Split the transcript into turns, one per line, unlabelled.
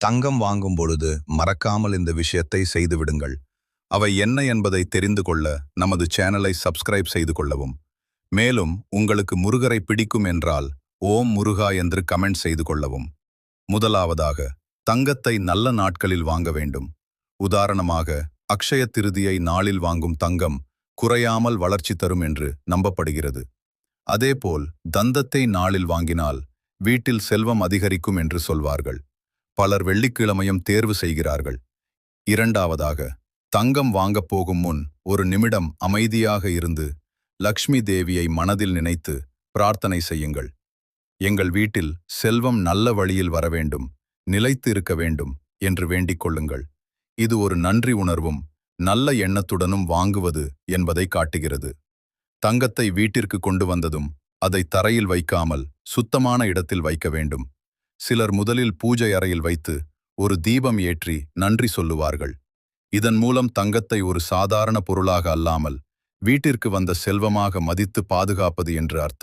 தங்கம் வாங்கும் பொழுது மறக்காமல் இந்த விஷயத்தை செய்துவிடுங்கள். அவை என்ன என்பதை தெரிந்து கொள்ள நமது சேனலை சப்ஸ்கிரைப் செய்து கொள்ளவும். மேலும் உங்களுக்கு முருகரை பிடிக்கும் என்றால் ஓம் முருகா என்று கமெண்ட் செய்து கொள்ளவும். முதலாவதாக, தங்கத்தை நல்ல நாட்களில் வாங்க வேண்டும். உதாரணமாக, அக்ஷய திருதியை நாளில் வாங்கும் தங்கம் குறையாமல் வளர்ச்சி தரும் என்று நம்பப்படுகிறது. அதேபோல் தந்தத்தை நாளில் வாங்கினால் வீட்டில் செல்வம் அதிகரிக்கும் என்று சொல்வார்கள். பலர் வெள்ளிக்கிழமையும் தேர்வு செய்கிறார்கள். இரண்டாவதாக, தங்கம் வாங்கப் போகும் முன் ஒரு நிமிடம் அமைதியாக இருந்து லக்ஷ்மி தேவியை மனதில் நினைத்து பிரார்த்தனை செய்யுங்கள். எங்கள் வீட்டில் செல்வம் நல்ல வழியில் வர வேண்டும், நிலைத்து இருக்க வேண்டும் என்று வேண்டிக் கொள்ளுங்கள். இது ஒரு நன்றி உணர்வும் நல்ல எண்ணத்துடனும் வாங்குவது என்பதை காட்டுகிறது. தங்கத்தை வீட்டிற்கு கொண்டு வந்ததும் அதை தரையில் வைக்காமல் சுத்தமான இடத்தில் வைக்க வேண்டும். சிலர் முதலில் பூஜை அறையில் வைத்து ஒரு தீபம் ஏற்றி நன்றி சொல்லுவார்கள். இதன் மூலம் தங்கத்தை ஒரு சாதாரண பொருளாக அல்லாமல் வீட்டிற்கு வந்த செல்வமாக மதித்து பாதுகாப்பது என்று அர்த்தம்.